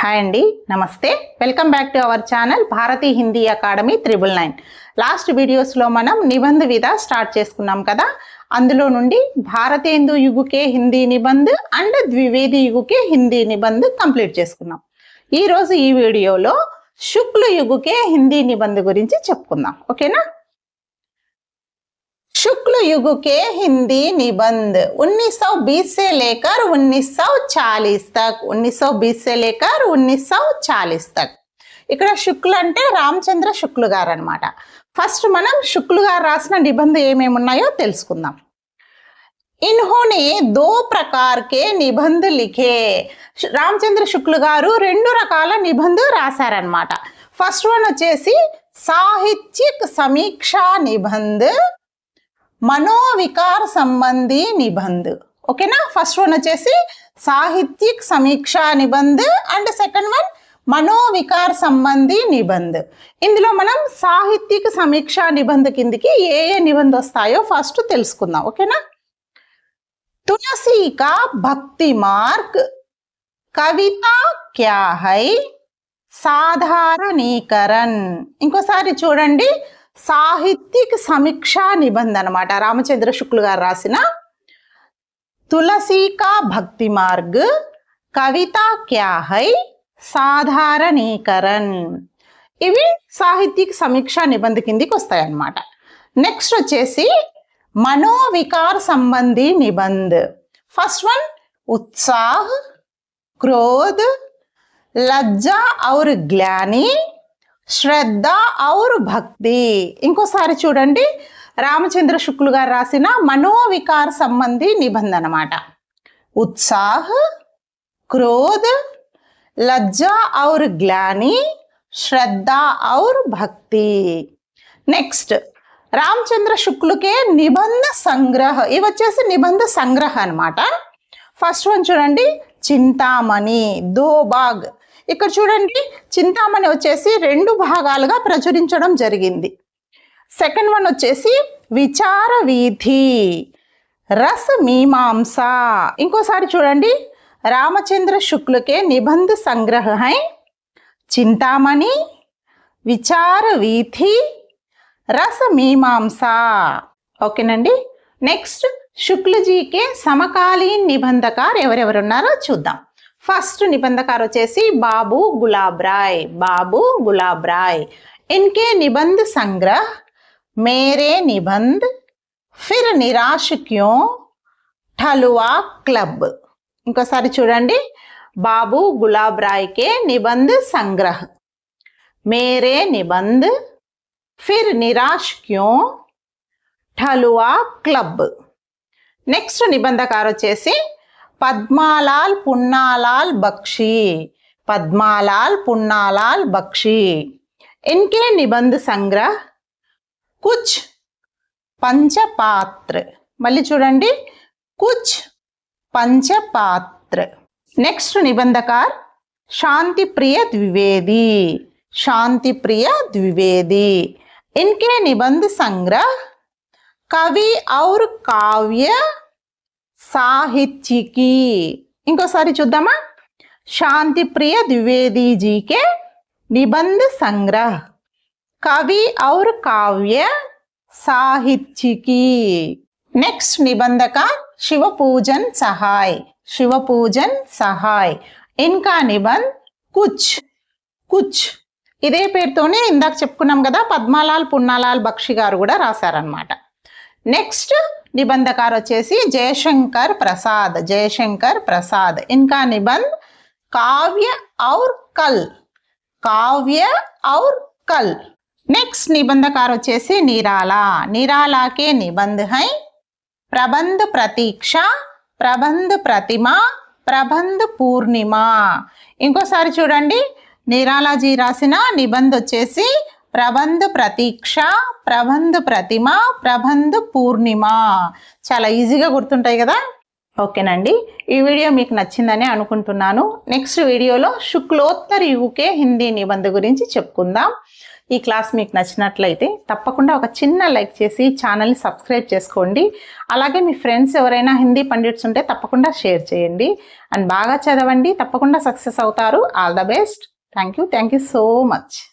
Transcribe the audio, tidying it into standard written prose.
Hi అండి, నమస్తే. Welcome back to our channel Bharati Hindi academy 999. Last వీడియోస్లో మనం నిబంధ విధ స్టార్ట్ చేసుకున్నాం కదా. అందులో నుండి భారతేందు యుగుకే హిందీ నిబంధ్ అండ్ ద్వివేది యుగుకే హిందీ నిబంధ్ కంప్లీట్ చేసుకున్నాం. ఈరోజు ఈ వీడియోలో శుక్ల యుగుకే హిందీ నిబంధ్ గురించి చెప్పుకుందాం. ఓకేనా? शुक्ल युग के हिंदी निबंध 1920 से लेकर 1940 तक 1920 से लेकर 1940 तक. ఇక్కడ శుక్ల అంటే రామచంద్ర శుక్ల గారు అన్నమాట. ఫస్ట్ మనం శుక్ల గారు రాసిన నిబంధ ఏమేమి ఉన్నాయో తెలుసుకుందాం. इन्होंने दो प्रकार के निबंध लिखे. రామచంద్ర శుక్ల గారు రెండు రకాల నిబంధ రాశారన్నమాట. ఫస్ట్ వన్ వచ్చేసి సాహిత్యिक సమీక్షా నిబంధ, మనోవికార సంబంధీ నిబంధ. ఓకేనా? ఫస్ట్ వన్ వచ్చేసి సాహిత్యिक సమీక్షా నిబంధ అండ్ సెకండ్ వన్ మనోవికార సంబంధీ నిబంధ. ఇందులో మనం సాహిత్యिक సమీక్షా నిబంధ కిందికి ఏ ఏ నిబంధ వస్తాయో ఫస్ట్ తెలుసుకుందాం. ఓకేనా? तुलसी का भक्ति मार्ग, कविता क्या है, సాధారణీకరణ. ఇంకోసారి చూడండి, సాహిత్యिक సమీక్షా నిబంధ అన్నమాట. రామచంద్ర శుక్ల గారు రాసిన తులసి కా భక్తి మార్గ్, కవితా క్యా హై, సాధారణీకరణ. ఇవి సాహిత్యिक సమీక్షా నిబంధ కిందికి వస్తాయి అన్నమాట. నెక్స్ట్ వచ్చేసి మనోవికార సంబంధీ నిబంధ. ఫస్ట్ వన్ उत्साह, क्रोध, लज्जा और ग्लानि, శ్రద్ధ ఔర్ భక్తి. ఇంకోసారి చూడండి, రామచంద్ర శుక్ల గారు రాసిన మనోవికార సంబంధీ నిబంధ అన్నమాట. ఉత్సాహ, క్రోధ, లజ్జా ఔర్ గ్లాని, శ్రద్ధ ఔర్ భక్తి. నెక్స్ట్ రామచంద్ర శుక్లకే నిబంధ సంగ్రహ. ఇవి వచ్చేసి నిబంధ సంగ్రహ అన్నమాట. ఫస్ట్ వన్ చూడండి, చింతామణి, దో బాగ్. ఇక్కడ చూడండి, చింతామణి వచ్చేసి రెండు భాగాలుగా ప్రచురించడం జరిగింది. సెకండ్ వన్ వచ్చేసి విచార వీధి, రస మీమాంస. ఇంకోసారి చూడండి, రామచంద్ర శుక్లకే నిబంధ సంగ్రహ హై చింతామణి, విచార వీధి, రస మీమాంస. ఓకేనండి. నెక్స్ట్ శుక్లజీకే సమకాలీన నిబంధకారు ఎవరెవరు ఉన్నారో చూద్దాం. फर्स्ट निबंधकार వచ్చేసి बाबू गुलाब राय. बाबू गुलाब राय, इनके निबंध संग्रह मेरे निबंध, फिर निराश क्यों, ठलुआ क्लब. ఇంకోసారి చూడండి, बाबू गुलाब राय के निबंध संग्रह मेरे निबंध, फिर निराश क्यों, ठलुआ क्लब. నెక్స్ట్ నిబంధకారు వచ్చేసి पद्मालाल पुन्नालाल बख्शी. पद्मालाल पुन्नालाल बख्शी, इनके निबंध संग्रह कुछ पंचपात्र. मल्ली चूडंडी, कुछ पंचपात्र. नेक्स्ट निबंधकार शांति प्रिय द्विवेदी. शांति प्रिय द्विवेदी, इनके निबंध संग्रह कवि और काव्य साहित्यिकी. इंकोसारी చూద్దామా, शांति प्रिय द्विवेदी जी के निबंध संग्रह कवि और काव्य साहित्यिकी. नेक्स्ट निबंधकार शिवपूजन सहाय. शिवपूजन सहाय, इनका निबंध कुछ कुछ. ఇదే పేరుతోనే ఇందాక చెప్పుకున్నాం కదా, పద్మాలాల్ పున్నాలాల్ బక్షి గారు కూడా రాశారన్నమాట. నెక్స్ట్ निबंधकार వచ్చేసి जयशंकर प्रसाद. जयशंकर प्रसाद, इनका निबंध काव्य और कल. काव्य और कल. नेक्स्ट निबंधकार వచ్చేసి निराला. निराला के निबंध हैं प्रबंध प्रतीक्षा, प्रबंध प्रतिमा, प्रबंध पूर्णिमा. ఇంకోసారి చూడండి, నిరాలా జీ రాసిన నిబంధ వచ్చేసి ప్రబంధ ప్రతీక్ష, ప్రబంధ ప్రతిమ, ప్రబంధ పూర్ణిమ. చాలా ఈజీగా గుర్తుంటాయి కదా. ఓకేనండి, ఈ వీడియో మీకు నచ్చిందని అనుకుంటున్నాను. నెక్స్ట్ వీడియోలో శుక్లోత్తర యుగుకే హిందీ నిబంధ గురించి చెప్పుకుందాం. ఈ క్లాస్ మీకు నచ్చినట్లయితే తప్పకుండా ఒక చిన్న లైక్ చేసి ఛానల్ని సబ్స్క్రైబ్ చేసుకోండి. అలాగే మీ ఫ్రెండ్స్ ఎవరైనా హిందీ పండిట్స్ ఉంటే తప్పకుండా షేర్ చేయండి. అండ్ బాగా చదవండి, తప్పకుండా సక్సెస్ అవుతారు. All the best. Thank you so much.